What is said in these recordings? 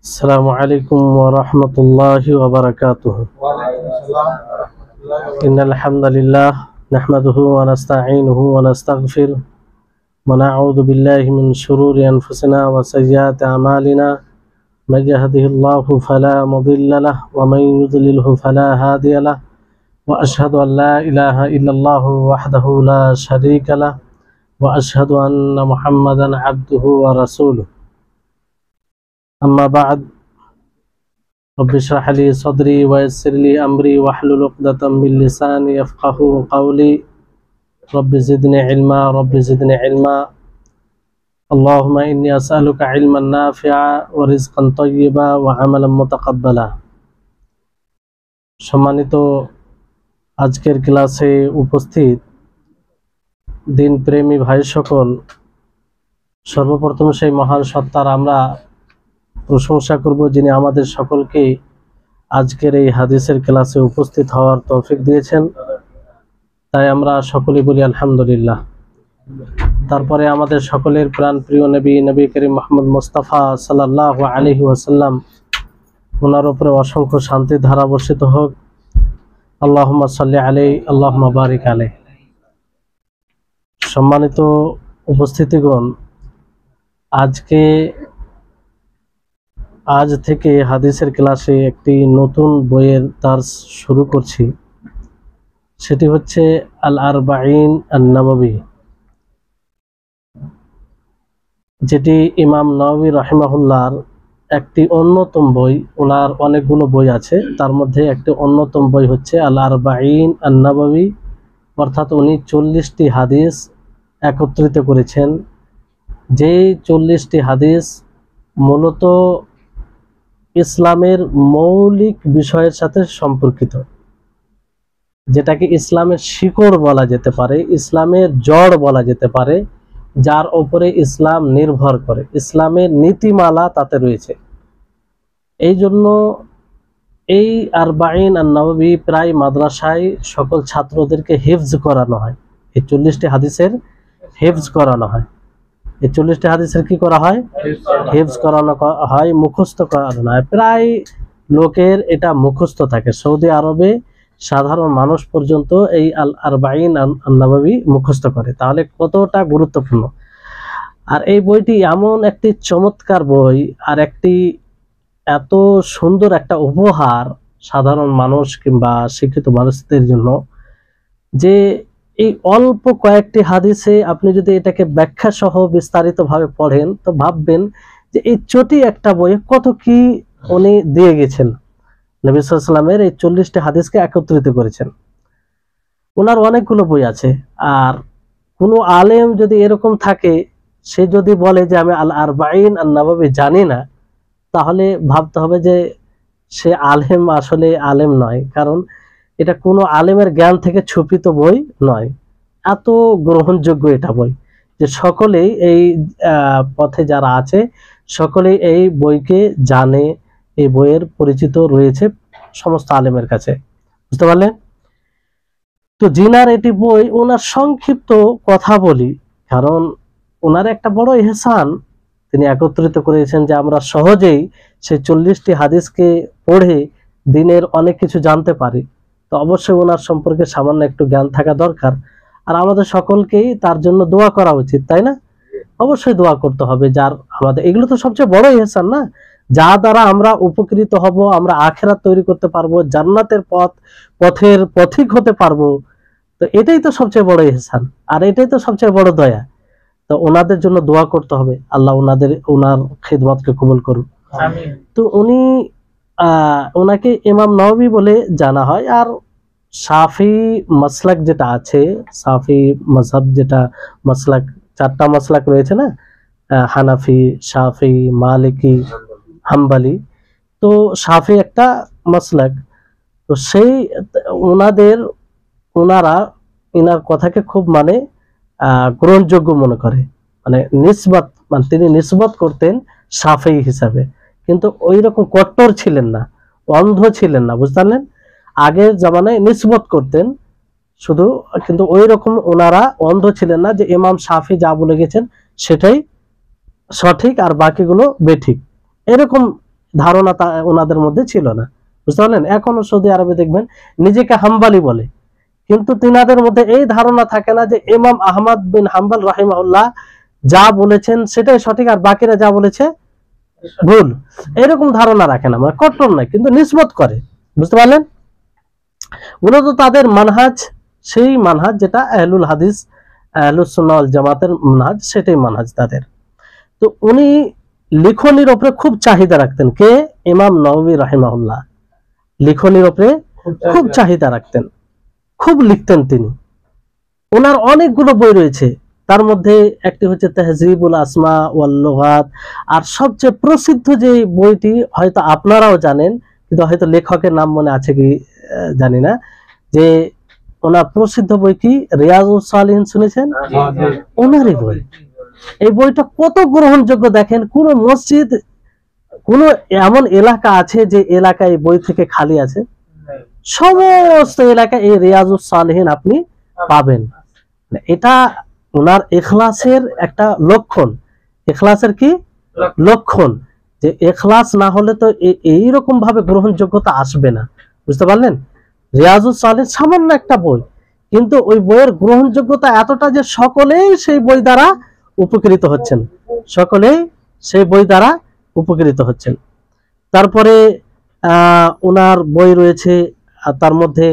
السلام عليكم ورحمة الله وبركاته. إن الحمد لله نحمده ونستعينه ونستغفره ونعوذ بالله من شرور أنفسنا وسيئات أعمالنا من يهده الله فلا مضل له ومن يضلله فلا هادي له وأشهد أن لا إله إلا الله وحده لا شريك له وأشهد أن محمدا عبده ورسوله. أما بعد رب اشرح لي صدري ويسر لي أمري واحلل عقدة من لساني يفقهوا قولي رب زدني علما رب زدني علما اللهم إني أسألك علما نافعا ورزقا طيبا وعملا متقبلا. সম্মানিত আজকের ক্লাসে উপস্থিত দিন প্রেমী ভাই সকল, সর্বপ্রথম সেই মহান সত্তার আমরা প্রশংসা করব যিনি আমাদের সকলকে আজকের এই হাদিসের ক্লাসে উপস্থিত হওয়ার তৌফিক দিয়েছেন। তাই আমরা সকলেই বলি আলহামদুলিল্লাহ। তারপরে আমাদের সকলের প্রাণ প্রিয় নবী করিম মুহাম্মদ মুস্তাফা সাল্লাল্লাহু আলাইহি ওয়াসাল্লাম, ওনার উপরে অসংখ্য শান্তির ধারা বর্ষিত হোক। আল্লাহুম্মা সাল্লি আলাইহি আল্লাহুম্মা বারিক আলাইহি। সম্মানিত উপস্থিতিগণ, আজ থেকে হাদিসের ক্লাসে একটি নতুন বইয়ের দার্স শুরু করছি। সেটি হচ্ছে আল আরবাঈন আন-নববী, যেটি ইমাম নববী রাহিমাহুল্লাহর একটি অন্যতম বই। ওনার অনেকগুলো বই আছে, তার মধ্যে একটি অন্যতম বই হচ্ছে আল আরবাঈন আন-নববী, অর্থাৎ উনি 40টি হাদিস একত্রিত করেছেন। যেই 40টি হাদিস মূলত ইসলামের মৌলিক বিষয়ের সাথে সম্পর্কিত, যেটাকে ইসলামের শিকড় বলা যেতে পারে, ইসলামের জড় বলা যেতে পারে, যার উপরে ইসলাম নির্ভর করে, ইসলামের নীতিমালা তাতে রয়েছে। এই জন্য এই আরবাঈন আন-নববী প্রায় মাদ্রাসায় সকল ছাত্রদেরকে হিফজ করানো হয়। এই 40টি হাদিসের হিফজ করানো হয়। এই 40টি হাদিসের কি করা হয়? হিফজ করানো হয়, মুখস্থ করানো হয়। প্রায় লোকের এটা মুখস্থ থাকে। সৌদি আরবে সাধারণ মানুষ পর্যন্ত এই আল আরবাঈন আন-নববী মুখস্থ করে। তাহলে কতটা গুরুত্বপূর্ণ। আর এই বইটি এমন একটি চমৎকার বই, আর একটি এত সুন্দর একটা উপহার সাধারণ মানুষ কিংবা শিক্ষিত মানুষদের জন্য, যে এই অল্প কয়েকটি হাদিসে আপনি যদি এটাকে ব্যাখ্যা সহ বিস্তারিতভাবে পড়েন তো ভাববেন যে এই ছোটি একটা বইয়ে কত কি উনি দিয়ে গেছেন। নবী সাল্লাল্লাহু আলাইহি ওয়াসাল্লামের এই 40টি হাদিসকে একত্রিত করেছেন। ওনার অনেকগুলো বই আছে। আর কোনো আলেম যদি এরকম থাকে, সে যদি বলে যে আমি আল আরবাঈন আন-নববী জানি না, তাহলে ভাবতে হবে যে সে আলেম আসলে আলেম নয়। কারণ এটা কোনো আলেমের জ্ঞান থেকে ছুপিত বই নয়। এত গ্রহণযোগ্য এটা বই যে সকলেই এই পথে যারা আছে সকলেই এই বইকে জানে। এই বইয়ের পরিচিত রয়েছে সমস্ত আলেমের কাছে। বুঝতে পারলেন? তো জিনার এটি বই, ওনার সংক্ষিপ্ত কথা বলি, কারণ ওনার একটা বড় ইহসান তিনি একত্রিত করেছেন যে আমরা সহজেই সেই 40টি হাদিসকে পড়ে দিনের অনেক কিছু জানতে পারি। তো অবশ্যই ওনার সম্পর্কে সামান্য একটু জ্ঞান থাকা দরকার। আর আমাদের সকলকেই তার জন্য দোয়া করা উচিত, তাই না? অবশ্যই দোয়া করতে হবে। যার আমাদের এগুলো তো সবচেয়ে বড় ইহসান না, যা দ্বারা আমরা উপকৃত হব, আমরা আখিরাত তৈরি করতে পারবো, জান্নাতের পথের পথিক হতে পারবো। তো এটাই তো সবচেয়ে বড় ইহসান, আর এটাই তো সবচেয়ে বড় দয়া। তো ওনাদের জন্য দোয়া করতে হবে, আল্লাহ ওনার খিদমতকে কবুল করুন। তো ওনাকে ইমাম নববী বলে জানা হয়। আর শাফি মাসলাক যেটা আছে, শাফি মাযহাব যেটা মাসলাক, 4টা মাসলাক রয়েছে না, হানাফি, শাফি, মালিকি, হাম্বলি। তো শাফি একটা মাসলাক। তো সেই ওনারা ইনার কথাকে খুব গ্রহণযোগ্য মনে করে, তিনি নিসবত করতেন শাফি হিসাবে, কিন্তু ওই রকম কট্টর ছিলেন না, অন্ধ ছিলেন না। বুঝতে পারলেন? আগের জামানায় নিসবত করতেন শুধু, কিন্তু ওই রকম ওনারা অন্ধ ছিলেন না যে ইমাম শাফি যা বলে গেছেন সেটাই সঠিক আর বাকিগুলো বেঠিক। এরকম ধারণা ওনাদের মধ্যে ছিল না, বুঝতে পারলেন। এখনো সৌদি আরবে দেখবেন নিজেকে হাম্বালি বলে, কিন্তু তিনাদের মধ্যে এই ধারণা থাকে না যে ইমাম আহমদ বিন হাম্বল রাহিমাহুল্লাহ যা বলেছেন সেটাই সঠিক আর বাকিরা যা বলেছে ভুল, এরকম ধারণা রাখে না, মানে কট্টর নয় কিন্তু নিসবত করে, বুঝতে পারলেন। মূলত তাদের মানহাজ সেই মানহাজ যেটা আহলুল হাদিস আহলুস সুন্নাহ ওয়াল জামাতের মানহাজ, সেটাই মানহাজ তাদের। তো উনি লিখনির উপরে খুব চাহিদা রাখতেন, কে? ইমাম নববী রাহিমাহুল্লাহ লিখনির উপরে খুব চাহিদা রাখতেন, খুব লিখতেন তিনি। ওনার অনেকগুলো বই রয়েছে, তার মধ্যে একটি হচ্ছে তাহজিবুল আসমা ওয়াল লুগাত, আর সবচেয়ে প্রসিদ্ধ যে বইটি হয়তো আপনারাও জানেন কিন্তু হয়তো লেখকের নাম মনে আছে কি জানি না, যে ওনার প্রসিদ্ধ বই কি রিয়াজুস সালিহিন, শুনেছেন? ওনারই বই। এই বইটা কত গ্রহণযোগ্য দেখেন, কোন মসজিদ, কোন এমন এলাকা আছে যে এলাকায় বই থেকে খালি আছে? সমস্ত এলাকায় এই রিয়াজুস সালিহিন আপনি পাবেন। এটা ওনার ইখলাসের একটা লক্ষণ। ইখলাসের কি লক্ষণ? যে ইখলাস না হলে তো এইরকম ভাবে গ্রহণযোগ্যতা আসবে না, বুঝতে পারলেন। রিয়াজুস সালিহিন সামান্য একটা বই, কিন্তু ওই বইয়ের গ্রহণযোগ্যতা এতটা যে সকলেই সেই বই দ্বারা উপকৃত হচ্ছেন, সকলেই সেই বই দ্বারা উপকৃত হচ্ছেন। তারপরে ওনার বই রয়েছে, তার মধ্যে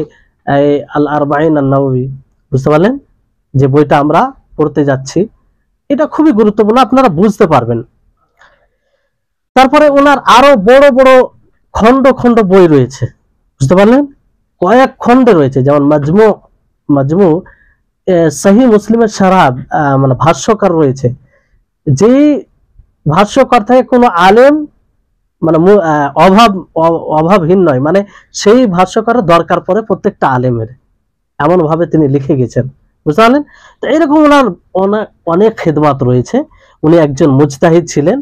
আল আরবাঈন আন-নববী, বুঝতে পারলেন, যে বইটা আমরা পড়তে যাচ্ছি, এটা খুবই গুরুত্বপূর্ণ, আপনারা বুঝতে পারবেন। তারপরে ওনার আরো বড় বড় খন্ড খন্ড বই রয়েছে, বুঝতে পারলেন, কয়েক খন্ডে রয়েছে, যেমন মাজমু সহিহ মুসলিমের শারহ, মানে ভাষ্যকার রয়েছে, যে ভাষ্যকার থেকে কোনো আলেম মানে অভাবহীন নয়, মানে সেই ভাষ্যকারের দরকার পড়ে প্রত্যেকটা আলেমের, এমন ভাবে তিনি লিখে গেছেন, বুঝতে পারলেন। তো এরকম ওনার অনেক খেদমাত রয়েছে। উনি একজন মুজতাহিদ ছিলেন,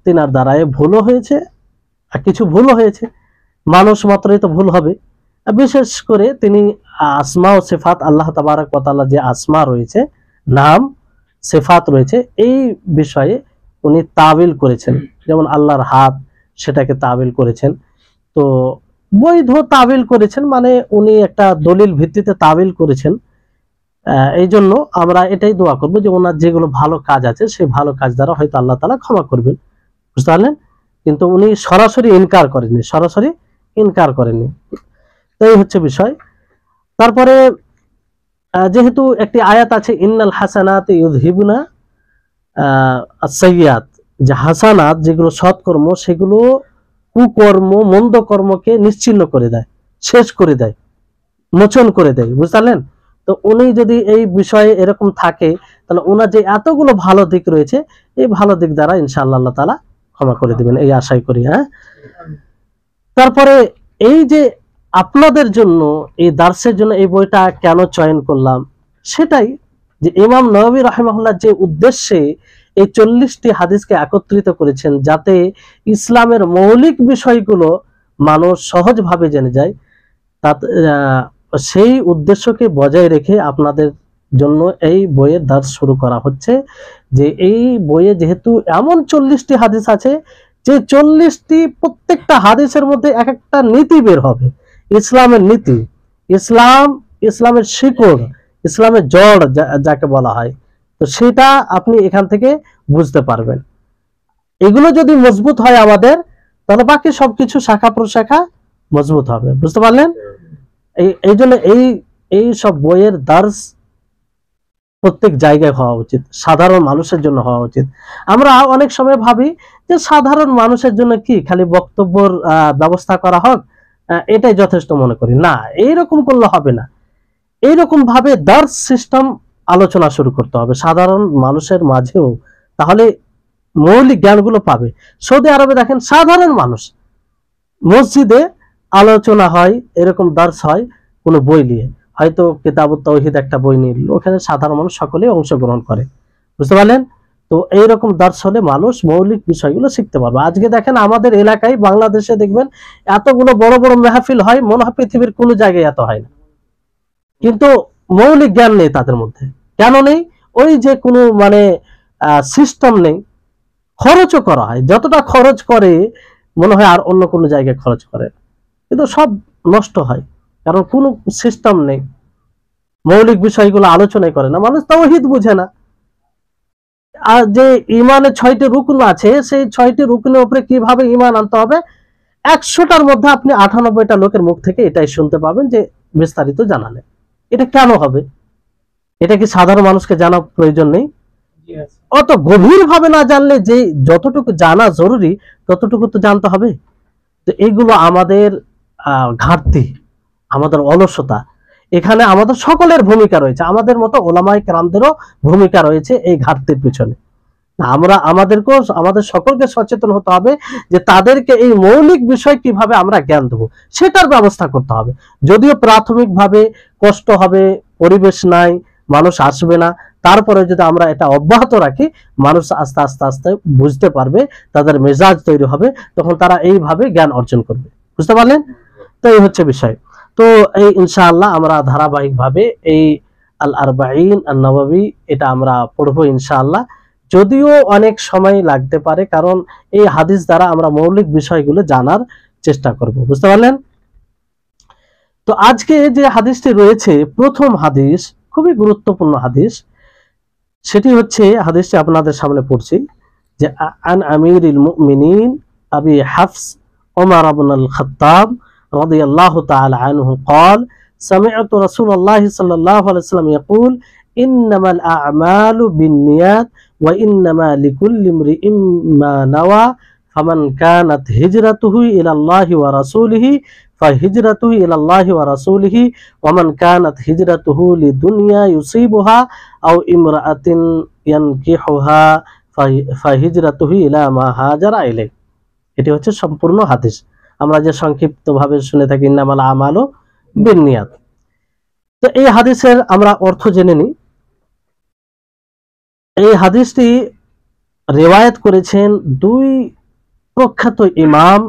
তিনার দ্বারায় ভুলও হয়েছে, আর কিছু ভুলও হয়েছে, মানুষ মাত্রই তো ভুল হবে। বিশেষ করে তিনি আসমা ও সিফাত, আল্লাহ তাবারক ওয়া তাআলা যে আসমা রয়েছে, নাম সিফাত রয়েছে, এই বিষয়ে উনি তাবিল করেছেন, যেমন আল্লাহর হাত, সেটাকে তাবিল করেছেন। তো বৈধ তাবিল করেছেন, মানে উনি একটা দলিল ভিত্তিতে তাবিল করেছেন। এই জন্য আমরা এটাই দোয়া করবো যে ওনার যেগুলো ভালো কাজ আছে সেই ভালো কাজ দ্বারা হয়তো আল্লাহ তাআলা ক্ষমা করবেন, বুঝতে পারলেন। কিন্তু উনি সরাসরি ইনকার করেননি, এই হচ্ছে বিষয়। তারপরে যেহেতু একটি আয়াত আছে ইন্নাল হাসানাতি ইউযহিবুনা আস-সাইয়্যাত, যে হাসানাত যেগুলো সৎকর্ম সেগুলো কুকর্ম মন্দ কর্মকে নিশ্চিহ্ন করে দেয়, শেষ করে দেয়, মোচন করে দেয়, বুঝতে পারলেন। তো উনি যদি এই বিষয়ে এরকম থাকে, তাহলে ওনার যে এতগুলো ভালো দিক রয়েছে, এই ভালো দিক দ্বারা ইনশাআল্লাহ আল্লাহ তাআলা ক্ষমা করে দিবেন, এই আশাই করি। হ্যাঁ, তারপরে এই যে আপনাদের জন্য এই দার্সের জন্য এই বইটা কেন চয়ন করলাম, সেটাই যে ইমাম নববী রাহিমাহুল্লাহ যে উদ্দেশ্যে এই 40টি হাদিসকে একত্রিত করেছেন, যাতে ইসলামের মৌলিক বিষয়গুলো মানুষ সহজভাবে জেনে যায়, সেই উদ্দেশ্যকে বজায় রেখে আপনাদের জন্য এই বইয়ের দার্স শুরু করা হচ্ছে। যে এই বইয়ে যেহেতু এমন 40টি হাদিস আছে, যে 40টি প্রত্যেকটা হাদিসের মধ্যে এক একটা নীতি বের হবে, ইসলামের নীতি, ইসলামের শিকড়, ইসলামের জড় যাকে বলা হয়, তো সেটা আপনি এখান থেকে বুঝতে পারবেন। এগুলো যদি মজবুত হয় আমাদের, তাহলে বাকি সবকিছু শাখা প্রশাখা মজবুত হবে, বুঝতে পারলেন। এই জন্য এই সব বইয়ের দার্স প্রত্যেক জায়গায় হওয়া উচিত, সাধারণ মানুষের জন্য হওয়া উচিত। আমরা অনেক সময় ভাবি যে সাধারণ মানুষের জন্য কি খালি বক্তব্যের ব্যবস্থা করা হোক, এটাই যথেষ্ট মনে করি। না, এইরকম করলে হবে না, এইরকম ভাবে দার্স সিস্টেম আলোচনা শুরু করতে হবে সাধারণ মানুষের মাঝেও, তাহলে মৌলিক জ্ঞানগুলো পাবে। সৌদি আরবে দেখেন সাধারণ মানুষ মসজিদে আলোচনা হয়, এরকম দার্স হয় কোনো বই নিয়ে, হয়তো কিতাবুত তাওহীদ একটা বই নিয়ে, ওখানে সাধারণ মানুষ সকলেই অংশগ্রহণ করে, বুঝতে পারলেন। তো এইরকম দার্স হলে মানুষ মৌলিক বিষয়গুলো শিখতে পারবে। আজকে দেখেন আমাদের এলাকায় বাংলাদেশে দেখবেন এতগুলো বড় বড় মেহফিল হয়, মনে হয় পৃথিবীর কোনো জায়গায় এত হয় না, কিন্তু মৌলিক জ্ঞান নেই তাদের মধ্যে। কেন নেই? ওই যে কোনো মানে সিস্টেম নেই, খরচও করা হয়, যতটা খরচ করে মনে হয় আর অন্য কোনো জায়গায় খরচ করে, কিন্তু সব নষ্ট হয়, কারণ কোনো সিস্টেম নেই, মৌলিক বিষয়গুলো আলোচনাই করে না, মানুষ তাওহীদ বুঝে না। আর যে ইমানের 6টি রুকন আছে, সেই 6টি রুকনের উপরে কিভাবে ইমান আনতে হবে, 100টার মধ্যে আপনি 98টা লোকের মুখ থেকে এটাই শুনতে পাবেন যে বিস্তারিত জানা নেই। এটা কেন হবে? এটা কি সাধারণ মানুষকে জানা প্রয়োজন নেই? অত গভীর ভাবে না জানলে যে যতটুকু জানা জরুরি ততটুকু তো জানতে হবে। তো এইগুলো আমাদের ঘাটতি, আমাদের অলসতা। এখানে আমাদের সকলের ভূমিকা রয়েছে, আমাদের মতো ওলামায়ে কেরামদেরও ভূমিকা রয়েছে এই ঘাটতির পিছনে। আমরা আমাদের সকলকে সচেতন হতে হবে যে তাদেরকে এই মৌলিক বিষয় কিভাবে আমরা জ্ঞান দেবো সেটার ব্যবস্থা করতে হবে। যদিও প্রাথমিকভাবে কষ্ট হবে, পরিবেশ নাই, মানুষ আসবে না, তারপরে যদি আমরা এটা অব্যাহত রাখি, মানুষ আস্তে আস্তে আস্তে বুঝতে পারবে, তাদের মেজাজ তৈরি হবে, তখন তারা এইভাবে জ্ঞান অর্জন করবে। বুঝতে পারলেন? তো এই হচ্ছে বিষয়। তো এই ইনশাআল্লাহ আমরা ধারাবাহিকভাবে এই আল আরবাঈন আন-নববী এটা আমরা পড়বো ইনশাআল্লাহ, যদিও অনেক সময় লাগতে পারে, কারণ এই হাদিস দ্বারা আমরা মৌলিক বিষয়গুলো জানার চেষ্টা করব। বুঝতে পারলেন? তো আজকে যে হাদিসটি রয়েছে, প্রথম হাদিস, খুবই গুরুত্বপূর্ণ হাদিস, সেটি হচ্ছে হাদিসটি আপনাদের সামনে পড়ছি যে আন আমিরুল মুমিনিন আবি হাফস ওমর ইবনে আল খাত্তাব রাদিয়াল্লাহু তাআলা আনহু قال سمعت رسول الله صلى الله عليه وسلم يقول إنما الأعمال بالنيات وإنما لكل امرئ ما نوى فمن كانت هجرته إلى الله ورسوله فهجرته إلى الله ورسوله ومن كانت هجرته لدنيا يصيبها أو امرأة ينكحها فهجرته إلى ما هاجر إليه। এটি হচ্ছে সম্পূর্ণ হাদিস। আমরা যে সংক্ষিপ্তভাবে শুনে থাকি ইন্নামাল আমালু বিন্নিয়াত। তো এই হাদিসের আমরা অর্থ জেনে নিই। এই হাদিসটি রিওয়ায়াত করেছেন দুই প্রখ্যাত ইমাম,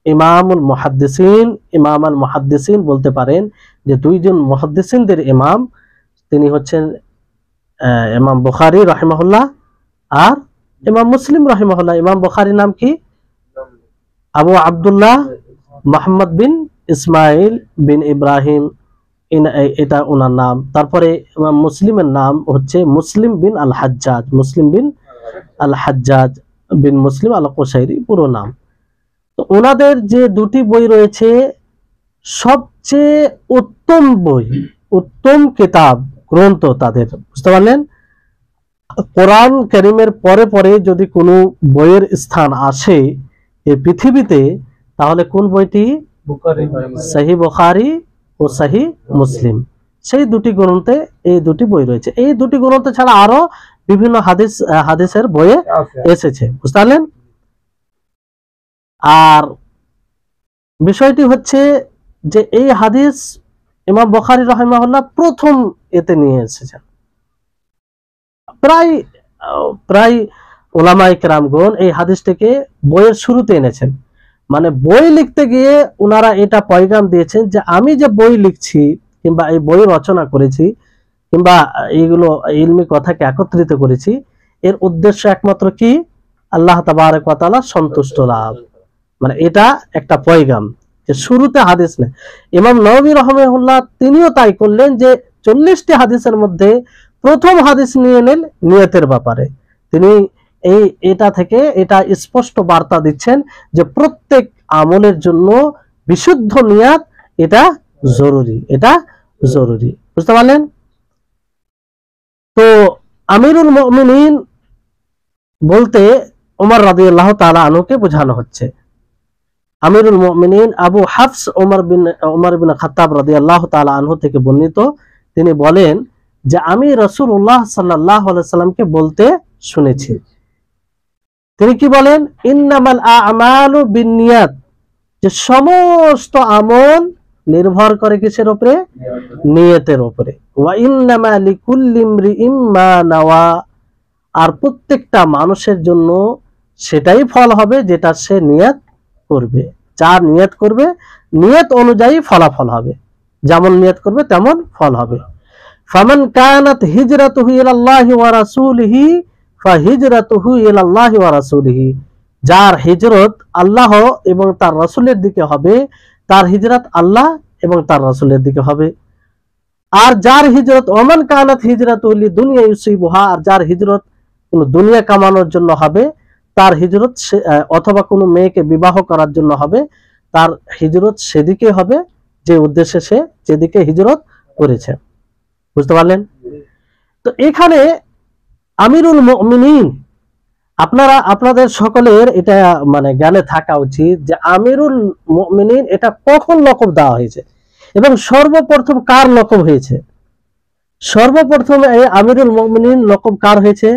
ইমামুল মুহাদ্দিসিন, ইমাম আল মুহাদ্দিসিন বলতে পারেন যে দুইজন মুহাদ্দিসিনদের ইমাম, তিনি হচ্ছেন ইমাম বুখারী রাহিমাহুল্লাহ আর ইমাম মুসলিম রাহিমাহুল্লাহ। ইমাম বুখারীর নাম কি? আবু আব্দুল্লাহ মুহাম্মদ বিন ইসমাইল বিন ইব্রাহিম, এটা ওনার নাম। তারপরে ইমাম মুসলিমের নাম হচ্ছে মুসলিম বিন আল হাজ্জাজ, মুসলিম বিন আল হাজ্জাজ বিন মুসলিম আল কুশাইরি পুরো নাম। তো ওনাদের যে দুটি বই রয়েছে, সবচেয়ে উত্তম বই, উত্তম কিতাব, গ্রন্থ তাদের। বুঝতে পারলেন? কোরআন কারীমের পরে পরে যদি কোনো বইয়ের স্থান আসে এই পৃথিবীতে, তাহলে কোন বইটি? সহিহ বুখারী ও সহিহ মুসলিম। সেই দুটি গ্রন্থে এই দুটি বই রয়েছে। এই দুটি গ্রন্থ ছাড়া আরো বিভিন্ন হাদিসের বইয়ে এসেছে। বুঝতে পারলেন? আর বিষয়টি হচ্ছে যে এই হাদিস ইমাম বুখারী রাহিমাহুল্লাহ প্রথম এতে নিয়ে এসেছেন। প্রায় উলামায়ে কেরামগণ এই হাদিসটিকে বইয়ের শুরুতে এনেছেন। মানে বই লিখতে গিয়ে ওনারা এটা পয়গাম দিয়েছেন যে আমি যে বই লিখছি কিংবা এই বই রচনা করেছি কিংবা এইগুলো ইলমি কথাকে একত্রিত করেছি, এর উদ্দেশ্য একমাত্র কি? আল্লাহ তাবারক ওয়া তাআলা সন্তুষ্ট লাভ। মানে এটা একটা পয়গাম যে শুরুতে হাদিস নেই। ইমাম নববী রাহিমাহুল্লাহ তিনিও তাই করলেন যে 40টি হাদিসের মধ্যে প্রথম হাদিস নিয়ে নেন নিয়তের ব্যাপারে। তিনি এটা থেকে এটা স্পষ্ট বার্তা দিচ্ছেন যে প্রত্যেক আমলের জন্য বিশুদ্ধ নিয়াত এটা জরুরি, এটা জরুরি। বুঝতে পারলেন? তো আমিরুল মুমিনিন বলতে ওমর রাদিয়াল্লাহু তাআলা আনহুকে বোঝানো হচ্ছে। আমিরুল মুমিনিন আবু হাফস ওমর বিন খাত্তাব রাদিয়াল্লাহু তাআলা আনহু থেকে বর্ণিত, তিনি বলেন যে আমি রাসূলুল্লাহ সাল্লাল্লাহু আলাইহি সাল্লামকে বলতে শুনেছি। তিনি কি বলেন? ইন্নামাল আমালু বিন্নিয়াত, যে সমস্ত আমল নির্ভর করে কিসের উপরে? নিয়তের উপরে। ওয়া ইন্নামা লিকুল্লি ইমরিইম মা নাওয়া, আর প্রত্যেকটা মানুষের জন্য সেটাই ফল হবে যেটা সে নিয়ত করবে। যার নিয়ত করবে, নিয়ত অনুযায়ী ফলাফল হবে, যেমন নিয়ত করবে তেমন ফল হবে। ফামান কানাত হিজরাতুহু ইলাল্লাহি ওয়া রাসূলিহি ফাহিজরাতুহু ইলাল্লাহি ওয়া রাসূলিহি, যার হিজরত আল্লাহ এবং তার রাসূলের দিকে হবে, তার হিজরত আল্লাহ এবং তার রাসূলের দিকে হবে। আর যার হিজরত ওমান কানাত হিজরাতুহু লিদুনিয়া ইউসিবুহা, আর যার হিজরত কোনো দুনিয়া কামানোর জন্য হবে, তার হিজরত অথবা কোনো মেয়েকে বিবাহ করার জন্য হবে, তার হিজরত সেদিকে হবে যে উদ্দেশ্যে সে যেদিকে হিজরত করেছে। বুঝতে পারলেন? তো এখানে আমিরুল মুমিনিন, আপনাদের সকলের এটা মানে জ্ঞানে থাকা উচিত যে আমিরুল মুমিনিন এটা কখন লকব দেওয়া হয়েছে এবং সর্বপ্রথম কার লকব হয়েছে। সর্বপ্রথম এই আমিরুল মুমিনিন লকব কার হয়েছে?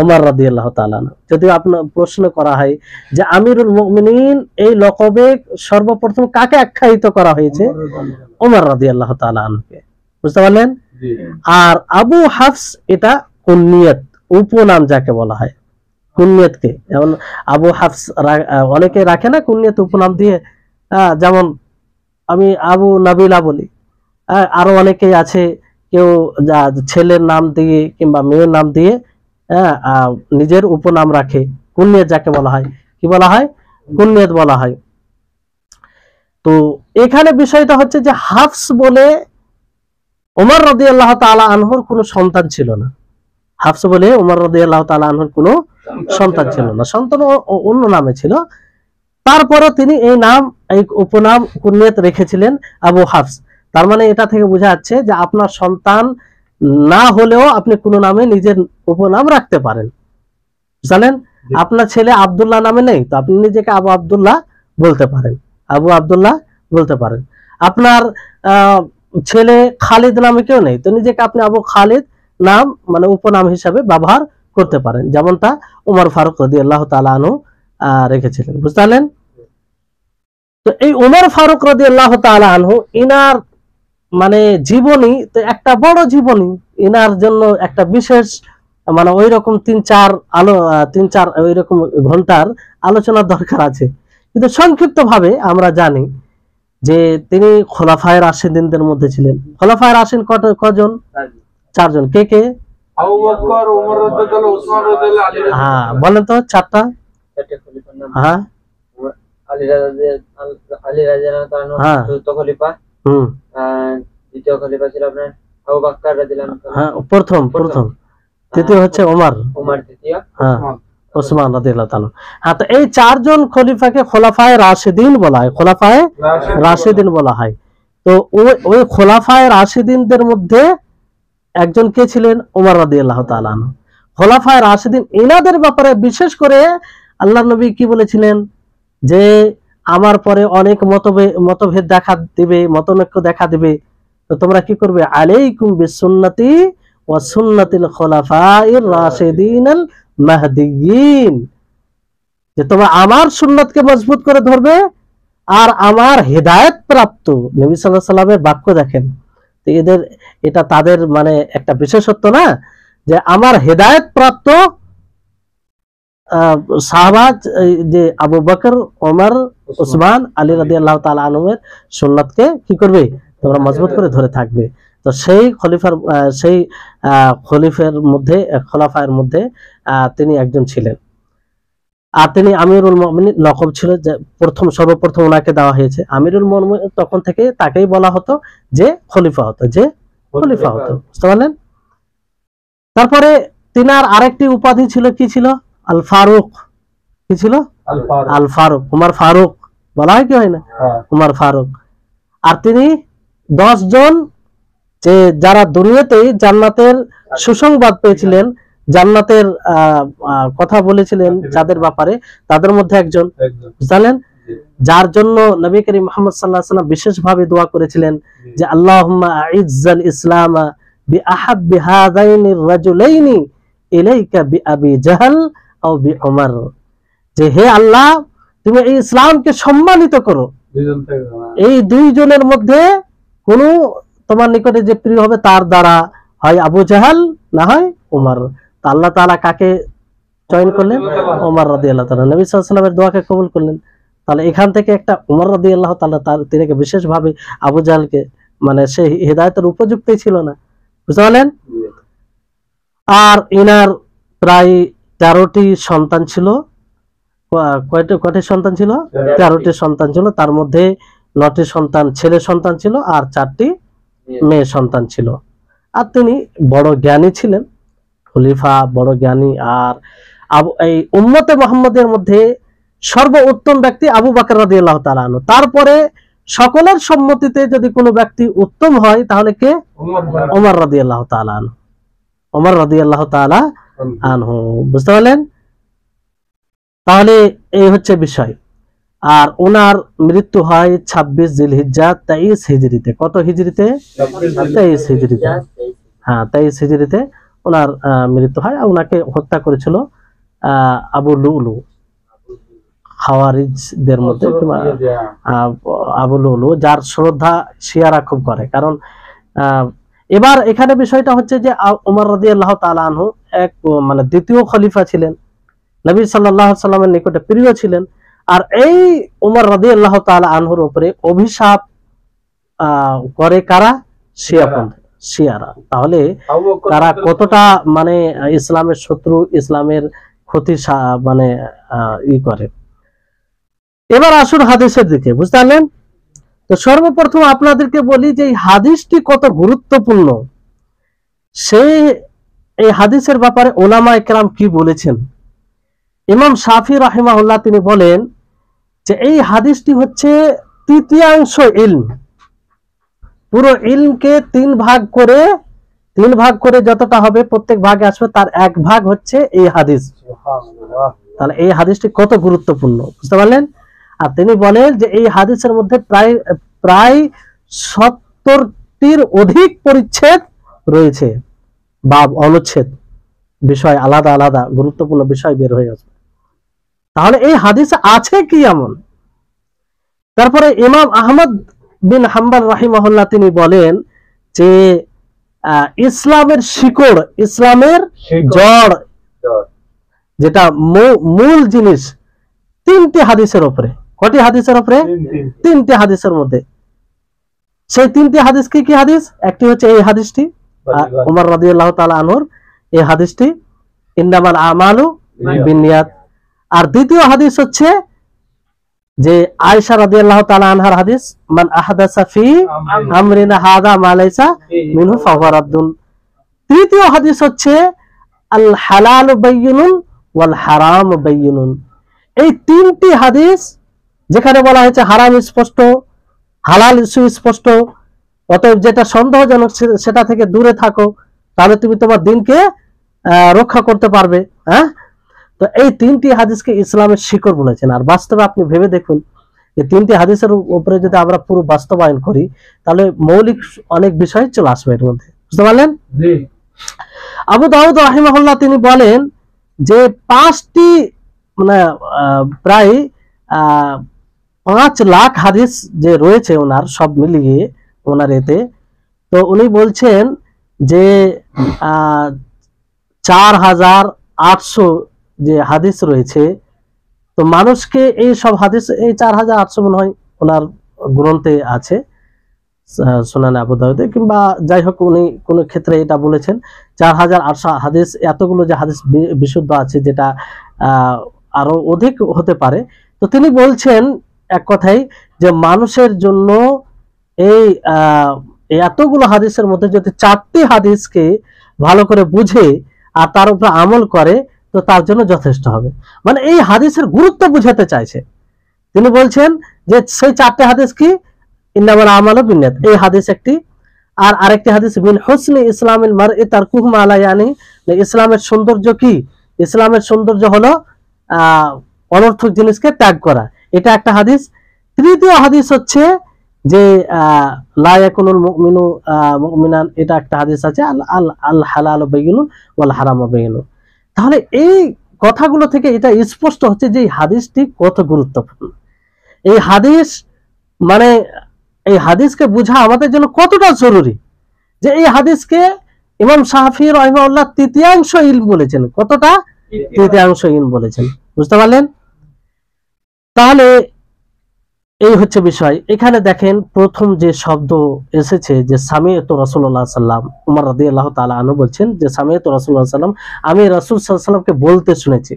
ওমর রাদিয়াল্লাহু তাআলা আনহু। যদি আপনার প্রশ্ন করা হয় যে আমিরুল মুমিনিন এই লকবে সর্বপ্রথম কাকে আখ্যায়িত করা হয়েছে? ওমর রাদিয়াল্লাহু তাআলা আনহুকে। বুঝতে পারলেন? আর আবু হাফস এটা কুনিয়ত, উপনাম যাকে বলা হয়, কুনিয়তকে। যেমন আবু হাফস অনেকে রাখে না কুনিয়ত উপনাম দিয়ে, যেমন আমি আবু নাবিলা বলি, আরো অনেকেই আছে কেউ ছেলের নাম দিয়ে কিংবা মেয়ের নাম দিয়ে নিজের উপনাম রাখে, কুনিয়ত যাকে বলা হয়। কি বলা হয়? কুনিয়ত বলা হয়। তো এখানে বিষয়টা হচ্ছে যে হাফস বলে ওমর রাদিয়াল্লাহু তাআলা আনহুর কোনো সন্তান ছিল না। হাফস বলে ওমর রাদিয়াল্লাহু তাআলা আনহুর কোনো সন্তান ছিল না, সন্তান অন্য নামে ছিল। তারপরও তিনি এই নাম, এই উপনাম কুনিয়ত রেখেছিলেন আবু হাফস। তার মানে এটা থেকে বোঝা যাচ্ছে যে আপনার সন্তান না হলেও আপনি কোনো নামে নিজের উপনাম রাখতে পারেন। জানেন, আপনার ছেলে আব্দুল্লাহ নামে নেই, তো আপনি নিজেকে আবু আব্দুল্লাহ বলতে পারেন, আবু আব্দুল্লাহ বলতে পারেন। আপনার ছেলে খালিদ নামে কেউ নেই, তো নিজেকে আপনি আবু খালিদ নাম মানে উপনাম হিসাবে ব্যবহার করতে পারেন, যেমনটা উমর ফারুক রাদিয়াল্লাহু তাআলা আনহু রেখেছিলেন। বুঝতে পারলেন? তো এই উমর ফারুক রাদিয়াল্লাহু তাআলা আনহু ইনার মানে জীবনী তো একটা বড় জীবনী, ইনার জন্য একটা বিশেষ মানে ওই রকম 3-4 ওই রকম ঘন্টার আলোচনার দরকার আছে। কিন্তু সংক্ষিপ্ত ভাবে আমরা জানি যে তিনি খোলাফায়ে রাশিদিনদের মধ্যে ছিলেন। খোলাফায়ে রাশিদিন কজন? 4 জন। কে কে? আবু বকর, ওমর রাদিয়াল্লাহু, উসমান রাদিয়াল্লাহু, আলী রাদিয়াল্লাহু। হ্যাঁ, বলেন তো 4টা খলিফার নাম। হ্যাঁ, আলী রাদিয়াল্লাহু তাআলা চতুর্থ খলিফা। দ্বিতীয় খলিফা ছিল আপনার আবু বকর রাদিয়াল্লাহু তাআলা। হ্যাঁ, প্রথম। তৃতীয় হচ্ছে ওমর তৃতীয়। হ্যাঁ, ওসমান রাদিয়াল্লাহু তাআলা। হ্যাঁ, তো এই 4 জন খলিফাকে খোলাফায়ে রাশিদিন বলা হয়, খোলাফায়ে রাশিদিন বলা হয়। তো ওই খোলাফায়ে রাশিদিনদের মধ্যে একজন কে ছিলেন? ওমর রাদিয়াল্লাহু তাআলা আনহু। খোলাফায়ে রাশিদিন এনাদের ব্যাপারে বিশেষ করে আল্লাহর নবী কি বলেছিলেন যে আমার পরে অনেক মতভেদ দেখা দিবে, মতনৈক্য দেখা দিবে, তো তোমরা কি করবে? আলাইকুম বিসুন্নতি ওয়া সুন্নাতিল খুলাফাইর রাশিদিনাল মাহদিয়িন, যে তোমরা আমার সুন্নাতকে মজবুত করে ধরবে আর আমার হেদায়েত প্রাপ্ত নবী সাল্লাল্লাহু আলাইহি সাল্লামের বাক্য দেখেন। তো এটা তাদের মানে একটা বিশেষত্ব না, যে আমার হেদায়েত প্রাপ্ত সাহাবা যে আবু বকর, ওমর, উসমান, আলী রাদিয়াল্লাহু তাআলা আনহুর সুন্নাতকে কি করবে? তোমরা মজবুত করে ধরে থাকবে। তো সেই খলিফায়ের মধ্যে তিনি একজন ছিলেন। আর তিনি আমিরুল মুমিনিন লকব ছিল, যে সর্বপ্রথম ওনাকে দেওয়া হয়েছে আমিরুল মুমিনিন। তখন থেকে তাকেই বলা হতো যে খলিফা হতো, বুঝতে পারলেন? তারপরে তিনার আরেকটি উপাধি ছিল, কি ছিল? আল ফারুক। কি ছিল? আল ফারুক। উমর ফারুক বলা হয় কি হয় না? উমর ফারুক। আর তিনি 10 জন যে যারা দুনিয়াতেই জান্নাতের সুসংবাদ পেয়েছিলেন, জান্নাতের কথা বলেছিলেন যাদের ব্যাপারে, তাদের মধ্যে একজন। জানেন, যার জন্য নবী করিম মুহাম্মদ সাল্লাল্লাহু আলাইহি ওয়াসাল্লাম বিশেষভাবে দোয়া করেছিলেন যে আল্লাহুম্মা আইজ্জাল ইসলাম বিআহাব্বি হাযাইনির রাজুলাইনি ইলাইকা বিআবি জাহল আও বিউমর, যে হে আল্লাহ তুমি এই ইসলামকে সম্মানিত করো এই 2 জনের মধ্যে কোন তোমার নিকটে যে প্রিয় হবে তার দ্বারা, হয় আবু জাহাল না হয় উমর। তো আল্লাহ তাআলা কাকে চয়ন করলেন? ওমর রাদিয়াল্লাহু তাআলা। নবী সাল্লাল্লাহু আলাইহি ওয়াসাল্লামের দোয়াকে কবুল করলেন। তাহলে এখান থেকে একটা ওমর রাদিয়াল্লাহু তাআলা তিনাকে বিশেষভাবে, আবু জাহলকে মানে সে হিদায়াতের উপযুক্তই ছিল না। বুঝতে পারলেন? আর ইনার প্রায় 13টি সন্তান ছিল, কয়টি সন্তান ছিল? 13টি সন্তান ছিল। তার মধ্যে 9টি সন্তান ছেলে সন্তান ছিল আর 4টি মেয়ে সন্তান ছিল। আর তিনি বড় জ্ঞানী ছিলেন, খলিফা, বড় জ্ঞানী। আর এই উম্মতে মুহাম্মাদের মধ্যে সর্বোত্তম ব্যক্তি আবু বকর রাদিয়াল্লাহু তাআলা আনহু। তারপরে সকলের সম্মতিতে যদি কোনো ব্যক্তি উত্তম হয় তাহলে কে? ওমর রাদিয়াল্লাহু তাআলা আনহু। ওমর রাদিয়াল্লাহু তাআলা আনহু। বুঝতে পারলেন? তাহলে এই হচ্ছে বিষয়। আর ওনার মৃত্যু হয় 26 জিলহিজ্জা 23 হিজরিতে। কত হিজরিতে? 23 হিজরিতে। হ্যাঁ, 23 হিজরিতে ওনার মৃত্যু হয়। ওনাকে হত্যা করেছিল আবু লুলু, খাওয়ারিজদের মধ্যে আবু লুলু, যার শ্রদ্ধা শিয়ারা খুব করে। কারণ এবার এখানে বিষয়টা হচ্ছে যে ওমর রাদিয়াল্লাহু তাআলা আনহু এক মানে দ্বিতীয় খলিফা ছিলেন, নবী সাল্লাল্লাহু আলাইহি সাল্লামের নিকটে প্রিয় ছিলেন। আর এই ওমর রাদিয়াল্লাহু তাআলা আনহুর উপরে অভিশাপ করে কারা? শিয়ারা। তাহলে তারা কতটা মানে ইসলামের শত্রু, ইসলামের ক্ষতি মানে করে। এবার আসুন হাদিসের দিকে। বুঝতে পারলেন? তো সর্বপ্রথম আপনাদেরকে বলি যে এই হাদিসটি কত গুরুত্বপূর্ণ, এই হাদিসের ব্যাপারে উলামায়ে কেরাম কি বলেছেন। ইমাম শাফি রাহিমাহুল্লাহ তিনি বলেন যে এই হাদিসটি হচ্ছে তৃতীয়াংশ ইলম। পুরো ইলমকে তিন ভাগ করে যতটা হবে প্রত্যেক ভাগে আসবে তার এক ভাগ হচ্ছে এই হাদিস। তাহলে এই হাদিসটি কত গুরুত্বপূর্ণ, বুঝতে পারলেন? আর তিনি বলেন যে এই হাদিসের মধ্যে প্রায় 70টির অধিক পরিচ্ছেদ রয়েছে, বাব, অনুচ্ছেদ, বিষয় আলাদা আলাদা গুরুত্বপূর্ণ বিষয় বের হয়ে আসবে। তাহলে এই হাদিসে আছে কি এমন? তারপরে ইমাম আহমদ বিন হাম্বল রাহিমাহুল্লাহ তিনি বলেন যে ইসলামের শিকড়, ইসলামের জড়, যেটা মূল জিনিস, 3টি হাদিসের উপরে। কয়টি হাদিসের উপরে? 3টি হাদিসের মধ্যে। সেই 3টি হাদিস কি কি হাদিস? একটি হচ্ছে এই হাদিসটি ওমর রাদিয়াল্লাহু তাআলা আনহুর এই হাদিসটি, ইন্নামাল আমালু বিন্নিয়াত। আর দ্বিতীয় হাদিস হচ্ছে যে আয়েশা রাদিয়াল্লাহু তাআলা আনহার হাদিস, মান আহদাসা ফি আমরিনা হাযা মা লাইসা মিনহু ফাহুয়া রাদ্দুন। তৃতীয় হাদিস হচ্ছে আল হালালু বায়্যিনুন ওয়াল হারামু বায়্যিনুন। এই 3টি হাদিস যেখানে বলা হয়েছে হারাম স্পষ্ট, হালাল সুস্পষ্ট, অতএব যেটা সন্দেহজনক সেটা থেকে দূরে থাকো, তাহলে তুমি তোমার দিনকে রক্ষা করতে পারবে। হ্যাঁ, তো এই 3টি হাদিসকে ইসলামের শিকড় বলেছেন। আর বাস্তবে আপনি ভেবে দেখুন, এই 3টি হাদিসের উপরে যদি আমরা পুরো বাস্তবায়ন করি তাহলে মৌলিক অনেক বিষয় চলে আসবে এর মধ্যে। বুঝতে পারলেন? আবু দাউদ রাহিমাহুল্লাহ তিনি বলেন যে 5টি মানে প্রায় 5 লাখ হাদিস যে রয়েছে ওনার সব মিলিয়ে ওনার এতে, তো উনি বলছেন যে 4800 যে হাদিস রয়েছে, তো মানুষকে এই সব হাদিস, এই 4800 মনে হয় ওনার গ্রন্থে আছে, সুনানে আবু দাউদে, কিংবা যাই হোক উনি কোন ক্ষেত্রে এটা বলেছেন 4800 হাদিস। এতগুলো যে হাদিস বিশুদ্ধ আছে, যেটা আরো অধিক হতে পারে। তো তিনি বলছেন এক কথাই যে মানুষের জন্য এই এতগুলো হাদিসের মধ্যে যদি 4টি হাদিসকে ভালো করে বুঝে আর তার উপর আমল করে তো তার জন্য যথেষ্ট হবে। মানে এই হাদিসের গুরুত্ব বুঝাতে চাইছে। তিনি বলছেন যে সেই 4টি হাদিস কি? ইন্নামাল আমালু বিন্নিয়াত, এই হাদিস একটি। আর আরেকটি হাদিস মিন হুসনি ইসলামিল মারই তারকুহু মা লা ইয়ানি, ইসলামের সৌন্দর্য কি? ইসলামের সৌন্দর্য হলো অনর্থক জিনিসকে ত্যাগ করা, এটা একটা হাদিস। তৃতীয় হাদিস হচ্ছে যে লা ইয়াকুনুল মুমিনু মুমিনান, এটা একটা হাদিস আছে, আল হালালু বায়্যিনুন ওয়াল হারামু বায়্যিনুন। তাহলে এই কথাগুলো থেকে এটা স্পষ্ট হচ্ছে যে এই হাদিসটি কত গুরুত্বপূর্ণ। এই হাদিস মানে এই হাদিসকে বোঝা আমাদের জন্য কতটা জরুরি, যে এই হাদিসকে ইমাম শাফি রাহিমাহুল্লাহ তৃতীয়াংশ ইলম বলেছেন। কতটা? তৃতীয়াংশ ইলম বলেছেন। বুঝতে পারলেন? তাহলে এই হচ্ছে বিষয়। এখানে দেখেন প্রথম যে শব্দ এসেছে যে সামিয়তু রাসূলুল্লাহ সাল্লাল্লাহু আলাইহি ওয়াসাল্লাম, ওমর রাদিয়াল্লাহু তাআলা আনহু বলছেন যে সামিয়তু রাসূলুল্লাহ সাল্লাল্লাহু আলাইহি ওয়াসাল্লাম, আমি রাসূল সাল্লাল্লাহু আলাইহি ওয়াসাল্লামকে বলতে শুনেছি।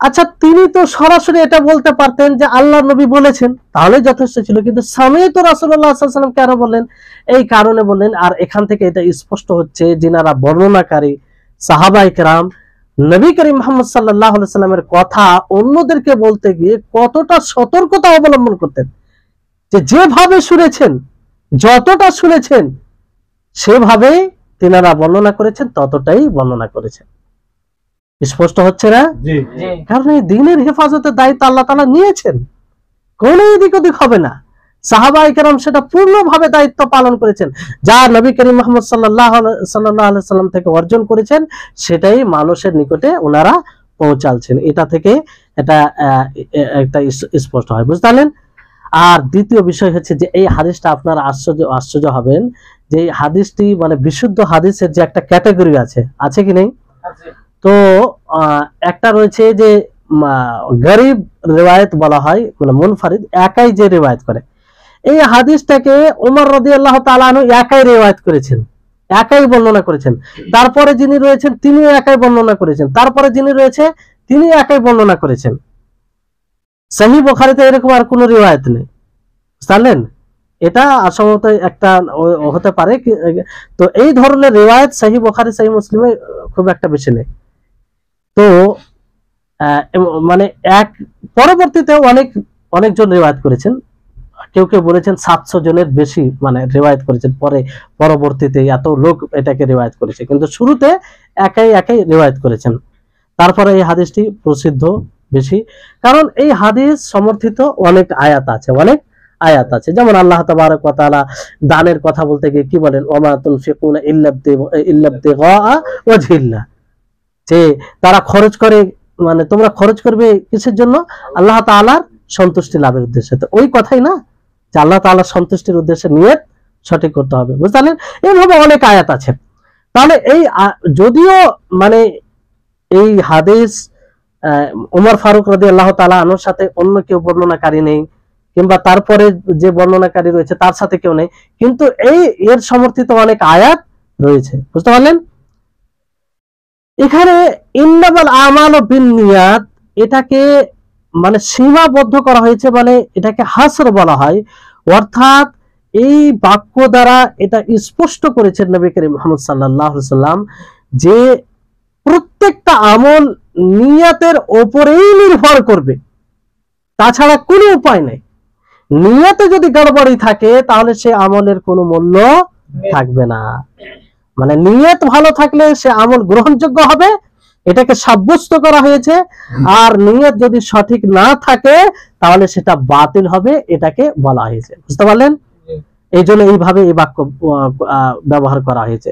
আচ্ছা, তিনি তো সরাসরি এটা বলতে পারতেন যে আল্লাহ নবী বলেছেন, তাহলে যথেষ্ট ছিল। কিন্তু সামিয়তু রাসূলুল্লাহ সাল্লাল্লাহু আলাইহি ওয়াসাল্লাম কেন বললেন? এই কারণে বললেন। আর এখান থেকে এটা স্পষ্ট হচ্ছে যিনারা বর্ণনাকারী সাহাবায়ে কেরাম নবী করিম মুহাম্মদ সাল্লাল্লাহু আলাইহি ওয়াসাল্লামের কথা অন্যদেরকে বলতে গিয়ে কতটা সতর্কতা অবলম্বন করতেন, যে যেভাবে শুনেছেন, যতটা শুনেছেন সেভাবেই তিনারা বর্ণনা করেছেন, ততটাই বর্ণনা করেছেন। স্পষ্ট হচ্ছে না? কারণ এই দ্বীনের হেফাজতের দায়িত্ব আল্লাহ তাআলা নিয়েছেন, কোনো এদিক ওদিক হবে না। সাহাবায়ে কেরাম সেটা পূর্ণভাবে দায়িত্ব পালন করেছেন। যা নবী করিম মুহাম্মদ সাল্লাল্লাহু আলাইহি সাল্লাম থেকে অর্জন করেছেন, সেটাই মানুষের নিকটে ওনারা পৌঁছালছেন। এটা থেকে এটা একটা স্পষ্ট হয়, বুঝতে পারলেন? আর দ্বিতীয় বিষয় হচ্ছে যে এই হাদিসটা আপনারা আশ্চর্য হবেন যে এই হাদিসটি মানে বিশুদ্ধ হাদিসের যে একটা ক্যাটাগরি আছে কি নেই? তো একটা রয়েছে যে গরিব রিওয়ায়াত বলা হয়, মানে মুনফারিদ, একাই যে রিওয়ায়াত করে। এই হাদিসটাকে ওমর রাদিয়াল্লাহু তাআলা আনহু একাই রিওয়ায়াত করেছেন, একাই বর্ণনা করেছেন। তারপরে যিনি রয়েছেন তিনিও একাই বর্ণনা করেছেন, তারপরে যিনি রয়েছে তিনি একাই বর্ণনা করেছেন। সহিহ বুখারীতে এরকম আর কোনো রিওয়ায়াত নেই, বুঝলেন? এটা আসলে একটা হতে পারে। তো এই ধরনের রিওয়ায়াত সহিহ বুখারী সহিহ মুসলিমে খুব একটা বেশি নেই। তো মানে পরবর্তীতে অনেকজন রিওয়ায়াত করেছেন, কেউ কেউ বলেছেন 700 জনের বেশি মানে রিওয়ায়াত করেছেন, পরবর্তীতে এত লোক এটাকে রিওয়ায়াত করেছে, কিন্তু শুরুতে একাই রিওয়ায়াত করেছেন। তারপরে এই হাদিসটি প্রসিদ্ধ বেশি, কারণ এই হাদিস সমর্থিত অনেক আয়াত আছে, যেমন আল্লাহ তাবারক ওয়া তাআলা দানের কথা বলতে গিয়ে কি বলেন? ওমা তুনফিকুনা ইল্লা ইবতিগা ওয়াজহিল্লাহ, যে তারা খরচ করে, মানে তোমরা খরচ করবে কিসের জন্য? আল্লাহ তাআলার সন্তুষ্টি লাভের উদ্দেশ্যে। তো ওই কথাই না যে আল্লাহ তাআলার সন্তুষ্টির উদ্দেশ্যে নিয়ত সঠিক করতে হবে, বুঝলেন? এইভাবে অনেক আয়াত আছে। তাহলে এই যদিও মানে এই হাদিস ওমর ফারুক রাদিয়াল্লাহু তাআলা আনহুর সাথে অন্য কেউ বর্ণনাকারী নেই, কিংবা তারপরে যে বর্ণনাকারী রয়েছে তার সাথে কেউ নেই, কিন্তু এর সমর্থিত অনেক আয়াত রয়েছে, বুঝতে পারলেন? এখানে ইন্নামাল আমালু বিন্নিয়াত, এটাকে মানে সীমাবদ্ধ করা হয়েছে, মানে এটাকে হাসর বলা হয়। অর্থাৎ এই বাক্য দ্বারা এটা স্পষ্ট করেছেন নবী করিম মুহাম্মদ সাল্লাল্লাহু আলাইহি ওয়াসাল্লাম যে প্রত্যেকটা আমল নিয়তের উপরেই নির্ভর করবে, তাছাড়া কোনো উপায় নেই। নিয়তে যদি গড়বড়ি থাকে তাহলে সে আমলের কোনো মূল্য থাকবে না। মানে নিয়ত ভালো থাকলে সে আমল গ্রহণযোগ্য হবে, এটাকে সাব্যস্ত করা হয়েছে। আর নিয়ত যদি সঠিক না থাকে তাহলে সেটা বাতিল হবে, এটাকে বলা হয়েছে, বুঝতে পারলেন? এই জন্য এইভাবে এই বাক্য ব্যবহার করা হয়েছে।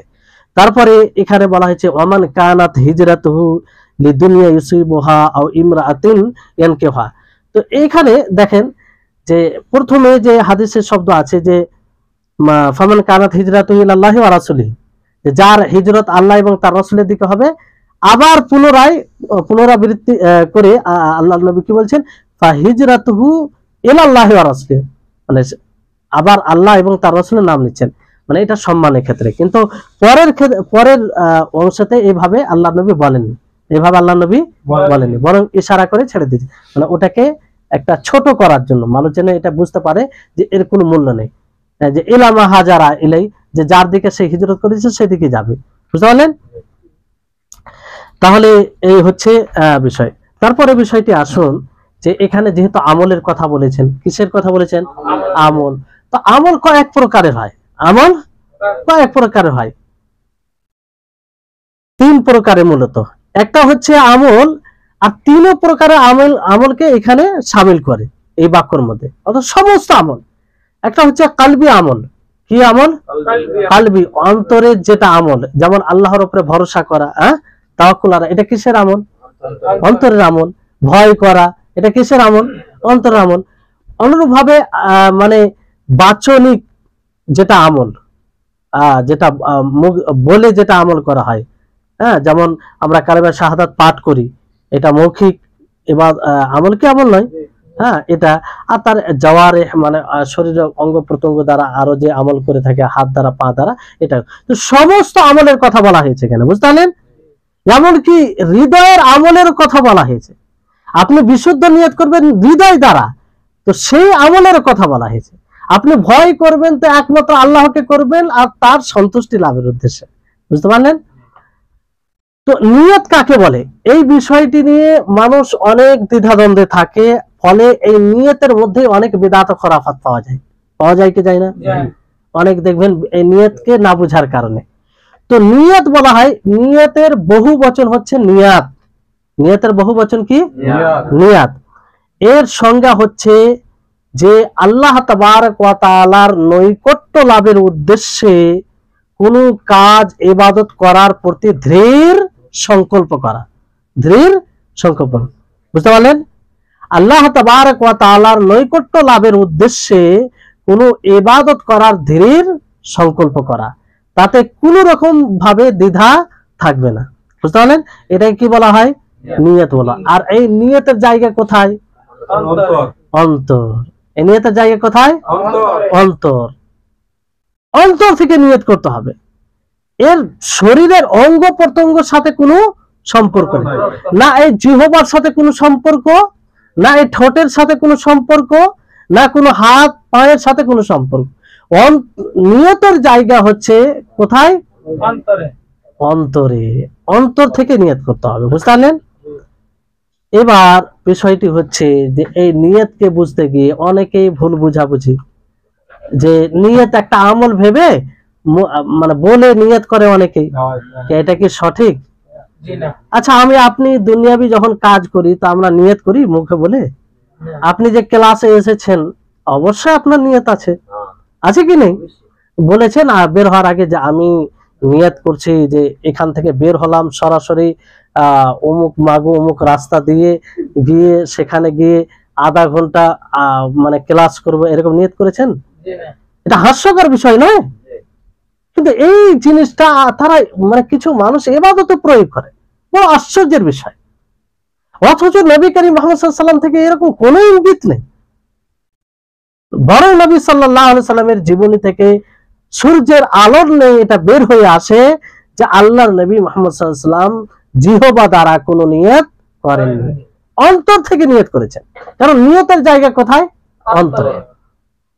তারপরে এখানে বলা হয়েছে ওমান কানাত হিজরাতুহু লিদুনিয়া ইউসিবুহা আও ইমরাআতিন ইয়ানকিহা। তো এইখানে দেখেন যে প্রথমে যে হাদিসের শব্দ আছে যে ফামান কানাত হিজরাতুহু ইলাল্লাহি ওয়া রাসূলিহি, যে যার হিজরত আল্লাহ এবং তার রাসূলের দিকে হবে। আবার পুনরাবৃত্তি করে আল্লাহর নবী কি বলছেন? ফা হিজরাতুহু ইলাল্লাহি ওয়া রাসূলিহি, মানে আবার আল্লাহ এবং তার রাসূলের নাম নিচ্ছেন, মানে এটা সম্মানের ক্ষেত্রে। কিন্তু পরের অংশতে এইভাবে আল্লাহর নবী বলেননি, বলেননি, বরং ইশারা করে ছেড়ে দিয়েছে, মানে ওটাকে একটা ছোট করার জন্য, মানুষ যেন এটা বুঝতে পারে যে এর কোনো মূল্য নেই। যে ইলামা হাজারা ইলাই, যে যার দিকে সে হিজরত করেছে সেদিকে যাবে, বুঝতে পারলেন? তাহলে এই হচ্ছে বিষয়। তারপরে বিষয়টি আসুন যে এখানে যেহেতু আমলের কথা বলেছেন, কিসের কথা বলেছেন? আমল। তো আমল কয়েক প্রকারের হয়, তিন প্রকারের মূলত। একটা হচ্ছে আমল, আর তিন প্রকারের আমলকে এখানে শামিল করে এই বাক্যের মধ্যে, অর্থাৎ সমস্ত আমল। একটা হচ্ছে কালবি আমল। কি আমল? কালবি, অন্তরের যেটা আমল, যেমন আল্লাহর উপরে ভরসা করা, তাওয়াক্কুল করা, এটা কিসের আমল? অন্তরের আমল। ভয় করা, এটা কিসের আমল? অন্তরের আমল। অনুরূপভাবে মানে বাচনিক যেটা আমল, যেটা বলে যেটা আমল করা হয়, যেমন আমরা কালেমা শাহাদাত পাঠ করি, এটা মৌখিক এবার আমল, কি আমল নয়? এটা। আর তার জাওয়ারে মানে শরীরের অঙ্গ প্রত্যঙ্গ দ্বারা আরো যে আমল করে থাকে, হাত দ্বারা, পা দ্বারা, এটা। তো সমস্ত আমলের কথা বলা হয়েছে এখানে, বুঝতে পারলেন? এমনকি হৃদয়ের আমলের কথা বলা হয়েছে। আপনি বিশুদ্ধ নিয়ত করবেন হৃদয় দ্বারা, তো সেই আমলের কথা বলা হয়েছে। আপনি ভয় করবেন তো একমাত্র আল্লাহকে করবেন আর তার সন্তুষ্টি লাভের উদ্দেশ্যে। বুঝতে পারলেন? তো নিয়ত কাকে বলে, এই বিষয়টি নিয়ে মানুষ অনেক দ্বিধাদ্বন্দ্বে থাকে, ফলে এই নিয়তের মধ্যে অনেক বিদআত ও খুরাফাত পাওয়া যায় কি যায় না? অনেক দেখবেন এই নিয়তকে না বুঝার কারণে। তো নিয়ত বলা হয়, নিয়তের বহু বচন হচ্ছে নিয়াত। নিয়তের বহু বচন কি? নিয়াত। এর সংজ্ঞা হচ্ছে যে আল্লাহ তাবারক ওয়া তাআলার নৈকট্য লাভের উদ্দেশ্যে কোন কাজ ইবাদত করার প্রতি দৃঢ় সংকল্প করা। দৃঢ় সংকল্প, বুঝতে পারলেন? আল্লাহ তাবারক ওয়া তাআলার নৈকট্য লাভের উদ্দেশ্যে কোন ইবাদত করার দৃঢ় সংকল্প করা, তাতে কোন রকম ভাবে দ্বিধা থাকবে না। বুঝতে পারলেন? এটাকে কি বলা হয়? নিয়ত বলা। আর এই নিয়তের জায়গা কোথায়? অন্তর। এই নিয়তের জায়গা কোথায়? অন্তর। অন্তর থেকে নিয়ত করতে হবে। এর শরীরের অঙ্গ প্রত্যঙ্গের সাথে কোনো সম্পর্ক নেই, না এই জিহ্বার সাথে কোনো সম্পর্ক, না এই ঠোঁটের সাথে কোনো সম্পর্ক, না কোনো হাত পায়ের সাথে কোনো সম্পর্ক। নিয়তের জায়গা হচ্ছে কোথায়? অন্তরে। অন্তর থেকে নিয়ত করতে হবে। বুঝতে পারলেন? এবার বিষয়টি হচ্ছে যে এই নিয়তকে বুঝতে গিয়ে অনেকেই ভুল বুঝাবুঝি, যে নিয়ত একটা আমল ভেবে মানে বলে নিয়ত করে অনেকেই, এটা কি সঠিক? আচ্ছা, আপনি দুনিয়াবি যখন কাজ করি তো আমরা নিয়ত করি মুখে বলে? আপনি যে ক্লাসে এসেছেন অবশ্যই আপনার নিয়ত আছে কি নেই? বলেছেন বের হওয়ার আগে যে আমি নিয়ত করছি যে এখান থেকে বের হলাম সরাসরি অমুক মাগো অমুক রাস্তা দিয়ে গিয়ে সেখানে গিয়ে আধা ঘন্টা মানে ক্লাস করব, এরকম নিয়ত করেছেন? এটা হাস্যকর বিষয় নয়? কিন্তু এই জিনিসটা তারা মানে কিছু মানুষ ইবাদতে প্রয়োগ করে, বড় আশ্চর্যের বিষয়। অথচ নবী করিম মুহাম্মদ সাল্লাল্লাহু আলাইহি ওয়াসাল্লাম থেকে এরকম কোনো ইঙ্গিত নেই। বরং নবী সাল্লাল্লাহু আলাইহি ওয়াসাল্লামের জীবনী থেকে সূর্যের আলোর নেই এটা বের হয়ে আসে যে আল্লাহর নবী মুহাম্মদ সাল্লাল্লাহু আলাইহি ওয়াসাল্লাম জিহ্বা দ্বারা কোনো নিয়ত করেননি, অন্তর থেকে নিয়ত করেছেন। কারণ নিয়তের জায়গা কোথায়? অন্তরে।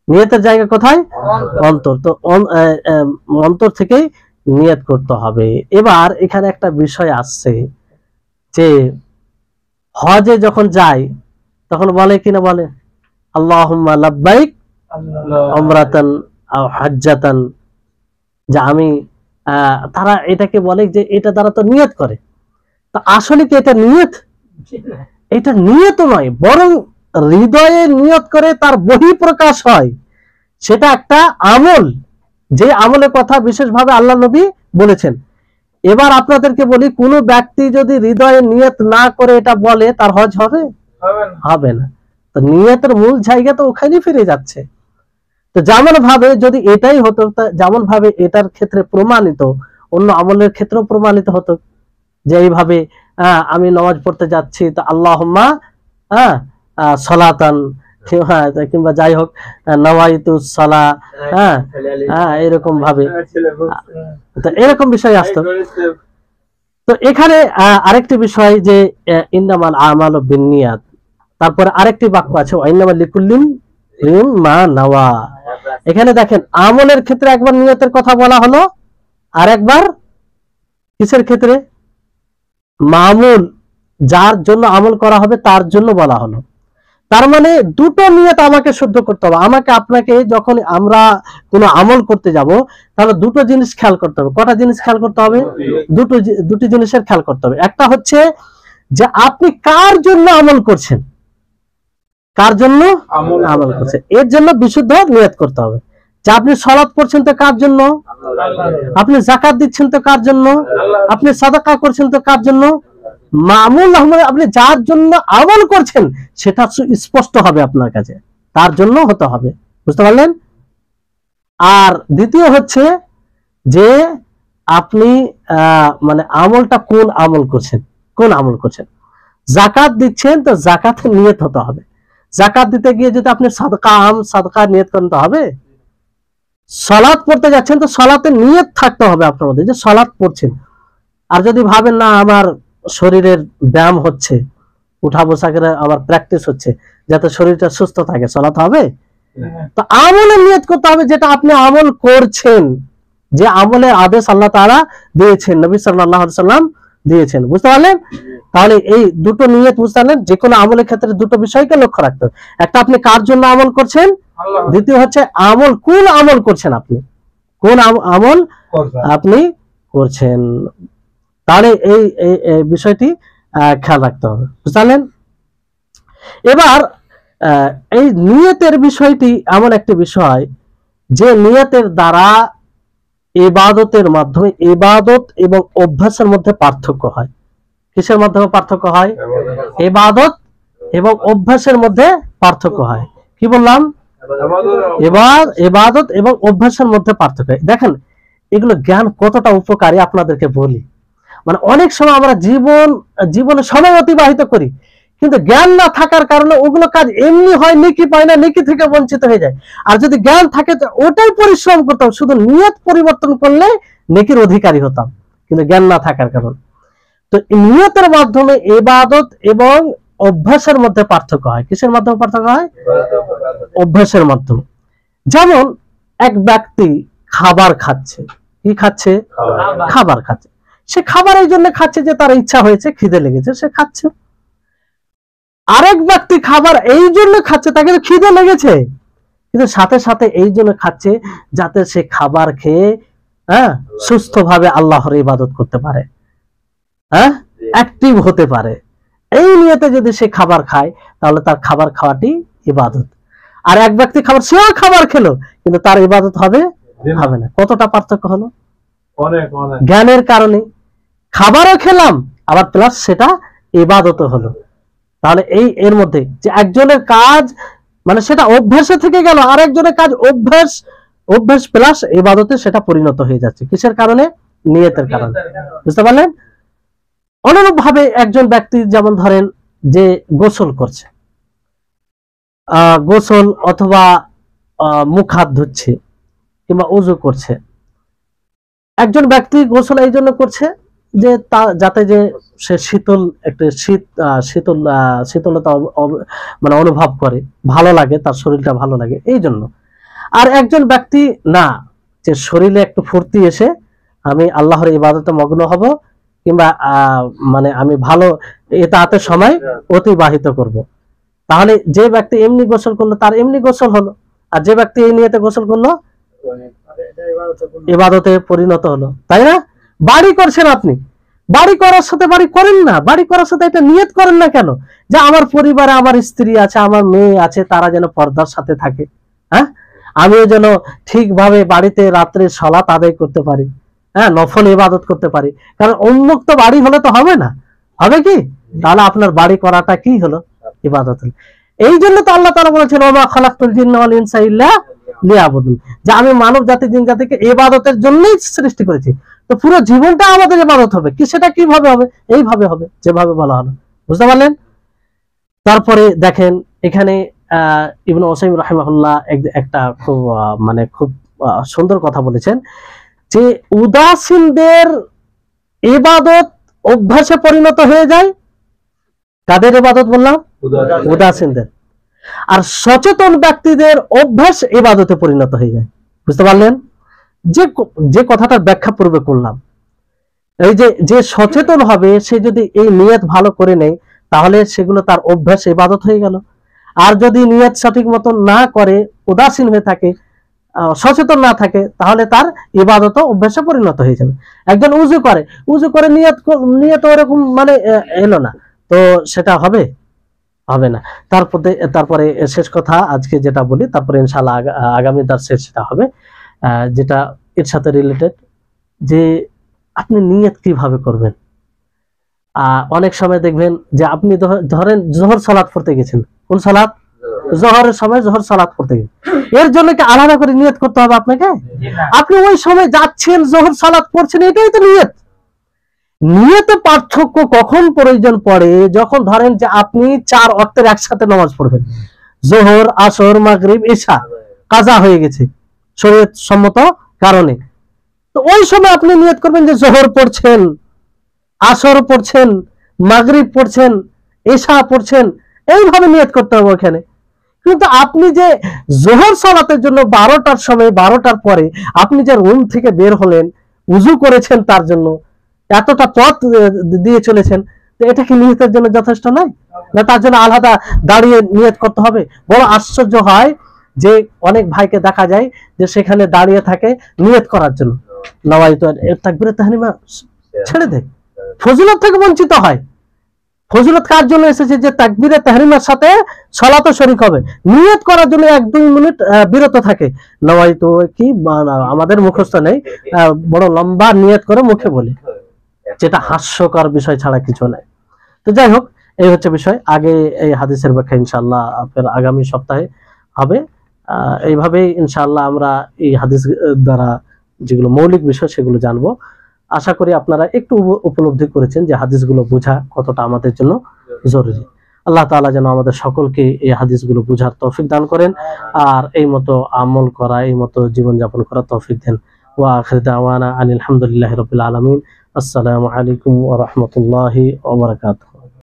নিয়তের জায়গা কোথায়? অন্তর। তো অন্তর থেকেই নিয়ত করতে হবে। এবার এখানে একটা বিষয় আসছে যে হজে যখন যায় তখন বলে কিনা বলে আল্লাহুম্মা লাব্বাইক উমরাতান আও হাজ্জাতান, যে আমি তারা এটাকে বলে যে এটা দ্বারা তো নিয়ত করে। তা আসলে কি এটা নিয়ত? এটা নিয়ত নয়, বরং হৃদয়ে নিয়ত করে তার বহিঃপ্রকাশ হয়, সেটা একটা আমল, যে আমলের কথা বিশেষভাবে আল্লাহ নবী বলেছেন। এবার আপনাদেরকে বলি, কোন ব্যক্তি যদি হৃদয়ে নিয়ত না করে এটা বলে তার হজ হবে না। তো নিয়তের মূল জায়গা তো ওখানেই ফিরে যাচ্ছে। তো যেমন ভাবে যদি এটাই হতো, যেমন ভাবে এটার ক্ষেত্রে প্রমাণিত অন্য আমলের ক্ষেত্রেও প্রমাণিত হতো, যে এইভাবে আমি নামাজ পড়তে যাচ্ছি তো আল্লাহুম্মা সালাতান, কিংবা যাই হোক নাওয়াইতু সালা, এরকম ভাবে তো এরকম বিষয় আসতো। তো এখানে আরেকটি বিষয় যে ইন্নামাল আমালু বিন্নিয়াত, তারপরে আরেকটি বাক্য আছে ইন্নামাল লিকুল্লি ইমরিইন মা নাওয়া। এখানে দেখেন আমলের ক্ষেত্রে একবার নিয়তের কথা বলা হলো, আর একবার কিসের ক্ষেত্রে? মামুল, যার জন্য আমল করা হবে তার জন্য বলা হলো। তার মানে দুটো নিয়ত আমাকে শুদ্ধ করতে হবে। আমাকে আপনাকে যখন আমরা কোনো আমল করতে যাব তাহলে দুটো জিনিস খেয়াল করতে হবে। কটা জিনিস খেয়াল করতে হবে? দুটি জিনিসের খেয়াল করতে হবে। একটা হচ্ছে যে আপনি কার জন্য আমল করছেন, কার জন্য আমল করছেন, এর জন্য বিশুদ্ধ নিয়ত করতে হবে। যে আপনি সালাত পড়ছেন তো কার জন্য? আপনি যাকাত দিচ্ছেন তো কার জন্য? আপনি সাদাকা করছেন তো কার জন্য? মামুল আপনি যার জন্য আমল করছেন সেটা স্পষ্ট হবে আপনার কাছে, তার জন্য হতে হবে। বুঝতে পারলেন? আর দ্বিতীয় হচ্ছে যে আপনি মানে আমলটা কোন আমল করছেন, কোন আমল করছেন। যাকাত দিচ্ছেন তো যাকাতের নিয়ত হতে হবে। যাকাত দিতে গিয়ে যদি আপনি সাদকা নিয়ত করতে হবে। সালাত পড়তে যাচ্ছেন তো সালাতের নিয়ত থাকতে হবে আপনার মধ্যে যে সালাত পড়ছেন। আর যদি ভাবেন না আমার শরীরের ব্যায়াম হচ্ছে, উঠা বসা করে আবার প্র্যাকটিস হচ্ছে যাতে শরীরটা সুস্থ থাকে, সালাত হবে? তো আমলের নিয়ত করতে হবে যেটা আপনি আমল করছেন, যে আমলের আদেশ আল্লাহ তাআলা দিয়েছেন, নবী সাল্লাল্লাহু আলাইহি সাল্লাম দিয়েছেন। বুঝতে পারলেন? তাহলে এই দুটো নিয়ত বুঝতে পারলেন। যে কোনো আমলের ক্ষেত্রে দুটো বিষয়কে লক্ষ্য রাখতে হবে, একটা আপনি কার জন্য আমল করছেন, দ্বিতীয় হচ্ছে আমল কোন আমল করছেন, আপনি কোন আমল আপনি করছেন। তাহলে এই বিষয়টি খেয়াল রাখতে হবে। বুঝতে পারলেন? এবার এই নিয়তের বিষয়টি এমন একটি বিষয় যে নিয়তের দ্বারা ইবাদতের মাধ্যমে ইবাদত এবং অভ্যাসের মধ্যে পার্থক্য হয়। কিসের মাধ্যমে পার্থক্য হয়? ইবাদত এবং অভ্যাসের মধ্যে পার্থক্য হয়। কি বললাম? ইবাদত এবং অভ্যাসের মধ্যে পার্থক্য। দেখেন এগুলো জ্ঞান কতটা উপকারী আপনাদেরকে বলি। মানে অনেক সময় আমরা জীবনে সময় অতিবাহিত করি, কিন্তু জ্ঞান না থাকার কারণে ওগুলো কাজ এমনি হয়, নেকি পায় না, নেকি থেকে বঞ্চিত হয়ে যায়। আর যদি জ্ঞান থাকে তো ওটাই পরিশ্রম করতাম, শুধু নিয়ত পরিবর্তন করলে নেকির অধিকারী হতাম, কিন্তু জ্ঞান না থাকার কারণে। তো নিয়তের মাধ্যমে ইবাদত এবং অভ্যাসের মধ্যে পার্থক্য হয়। কিসের মাধ্যমে পার্থক্য হয়? অভ্যাসের মাধ্যমে। যেমন এক ব্যক্তি খাবার খাচ্ছে, কি খাচ্ছে? খাবার খাচ্ছে। সে খাবার এই জন্য খাচ্ছে যে তার ইচ্ছা হয়েছে, খিদে লেগেছে, সে খাচ্ছে। আরেক ব্যক্তি খাবার এই জন্য খাচ্ছে, তাকে তো খিদে লেগেছে, কিন্তু সাথে সাথে এই জন্য খাচ্ছে যাতে সে খাবার খেয়ে সুস্থভাবে আল্লাহর ইবাদত করতে পারে, অ্যাক্টিভ হতে পারে। এই নিয়তে যদি সে খাবার খায় তাহলে তার খাবার খাওয়াটি ইবাদত। আর এক ব্যক্তি সেও খাবার খেলো, কিন্তু তার ইবাদত হবে না। কতটা পার্থক্য হলো? জ্ঞানের কারণে খাবারও খেলাম, আবার প্লাস সেটা ইবাদত হলো। তাহলে এর মধ্যে যে একজনের কাজ মানে সেটা অভ্যাসে থেকে গেল, আর একজনের কাজ অভ্যাস প্লাস ইবাদতে সেটা পরিণত হয়ে যাচ্ছে। কিসের কারণে? নিয়তের কারণে। বুঝতে পারলেন? অনুরূপ ভাবে একজন ব্যক্তি যেমন ধরেন যে গোসল করছে, গোসল অথবা মুখ হাত ধুচ্ছে কিংবা ওযু করছে। একজন ব্যক্তি গোসল এই জন্য করছে যে যাতে যে সে শীতলতা মানে অনুভব করে, ভালো লাগে, তার শরীরটা ভালো লাগে এই জন্য। আর একজন ব্যক্তি না, যে শরীরে একটু ফুর্তি এসে আমি আল্লাহর ইবাদতে মগ্ন হব, কিংবা মানে আমি ভালো ইতাআতের সময় অতিবাহিত করব। তাহলে যে ব্যক্তি এমনি গোসল করলো তার এমনি গোসল হলো, আর যে ব্যক্তি এই নিয়তে গোসল করলো ইবাদতে পরিণত হলো। তাই না? বাড়ি করছেন আপনি, বাড়ি করার সাথে বাড়ি করেন না, বাড়ি করার সাথে এটা নিয়ত করেন না কেন? যে আমার পরিবারে আমার স্ত্রী আছে, আমার মেয়ে আছে, তারা যেন পর্দার সাথে থাকে, আমিও যেন ঠিকভাবে বাড়িতে রাত্রে সালাত আদায় করতে পারি, নফল ইবাদত করতে পারি। কারণ উন্মুক্ত বাড়ি হলে তো হবে না, হবে কি? তাহলে আপনার বাড়ি করাটা কি হলো? ইবাদত হলো। এই জন্য তো আল্লাহ তাআলা বলেছেন ওয়া খালাকতুল জিন্না ওয়াল ইনসা ইল্লা লিয়াবুদুন, যে আমি মানব জাতি জিন জাতিকে ইবাদতের জন্যই সৃষ্টি করেছি। তো পুরো জীবনটা আমাদের ইবাদত হবে কি? সেটা কিভাবে হবে? এইভাবে হবে যেভাবে বলা হলো। বুঝতে পারলেন? তারপরে দেখেন এখানে ইবনে উসাইমিন রাহিমাহুল্লাহ একটা খুব সুন্দর কথা বলেছেন, যে উদাসীনদের ইবাদত অভ্যাসে পরিণত হয়ে যায়। কাদের ইবাদত বললাম? উদাসীনদের। আর সচেতন ব্যক্তিদের অভ্যাস ইবাদতে পরিণত হয়ে যায়। বুঝতে পারলেন? যে কথাটার ব্যাখ্যা পূর্বে করলাম, এই যে সচেতন হবে সে যদি এই নিয়ত ভালো করে নেয় তাহলে সেগুলো তার অভ্যাস ইবাদত হয়ে গেল। আর যদি নিয়ত সঠিক মতো না করে, উদাসীন হয়ে থাকে, সচেতন না থাকে, তাহলে তার ইবাদত অভ্যাসে পরিণত হয়ে যাবে। একজন উযু করে নিয়ত ওরকম মানে এলো না, তো সেটা হবে না। তারপরে শেষ কথা আজকে যেটা বলি, তারপরে ইনশাআল্লাহ আগামী দার্সে সেটা হবে, যেটা এর সাথে রিলেটেড, যে আপনি নিয়ত কিভাবে করবেন। অনেক সময় দেখবেন যে আপনি ধরেন জোহর সালাত পড়তে গেছেন, কোন সালাত? জোহরের সময় জোহর সালাত পড়তে গেছেন, এর জন্য কি আলাদা করে নিয়ত করতে হবে আপনাকে? আপনি ওই সময় যাচ্ছেন, জোহর সালাত পড়ছেন, এটাই তো নিয়ত। নিয়তে পার্থক্য কখন প্রয়োজন পড়ে? যখন ধরেন যে আপনি 4 ওয়াক্তের একসাথে নামাজ পড়বেন, জোহর, আসর, মাগরিব, ইশা কাজা হয়ে গেছে শরীয়ত সম্মত কারণে, তো ওই সময় আপনি নিয়ত করবেন যে জোহর পড়ছেন, আসর পড়ছেন, মাগরিব পড়ছেন, এশা পড়ছেন, এইভাবে নিয়ত করতে হবে ওখানে। কিন্তু আপনি যে জোহর সালাতের জন্য 12টার সময় 12টার পরে আপনি যে রুম থেকে বের হলেন, উজু করেছেন, তার জন্য এতটা পথ দিয়ে চলেছেন, তো এটা কি নিয়তের জন্য যথেষ্ট নয়? না তার জন্য আলাদা দাঁড়িয়ে নিয়ত করতে হবে? বড় আশ্চর্য হয় যে অনেক ভাইকে দেখা যায় যে সেখানে দাঁড়িয়ে থাকে নিয়ত করার জন্য, নওয়াইতু তাকবীরে তাহরিমা ছেড়ে দেয়, ফজিলত থেকে বঞ্চিত হয়। ফজিলত কার জন্য এসেছে? যে তাকবীরে তাহরিমার সাথে সালাতে শরীক হবে, নিয়ত করার জন্য 1-2 মিনিট বিরত থাকে। নওয়াইতু কি আমাদের মুখস্থ নেই, বড় লম্বা নিয়ত করে মুখে বলে, যেটা হাস্যকর বিষয় ছাড়া কিছু নাই। তো যাই হোক, এই হচ্ছে বিষয়। আগে এই হাদিসের ব্যাখ্যা ইনশাআল্লাহ আপনার আগামী সপ্তাহে হবে। এইভাবেই ইনশাআল্লাহ আমরা এই হাদিস দ্বারা যেগুলো মৌলিক বিষয় সেগুলো জানবো। আশা করি আপনারা একটু উপলব্ধি করেছেন যে হাদিসগুলো বোঝা কতটা আমাদের জন্য জরুরি। আল্লাহ তাআলা যেন আমাদের সকলকে এই হাদিসগুলো বোঝার তৌফিক দান করেন, আর এই মতো আমল করা, এই মতো জীবনযাপন করার তৌফিক দেন। ওয়া আখির দাওয়ানা আনিল হামদুলিল্লাহি রাব্বিল আলামিন। আসসালামু আলাইকুম ওয়া রাহমাতুল্লাহি ওয়া বারাকাতুহু।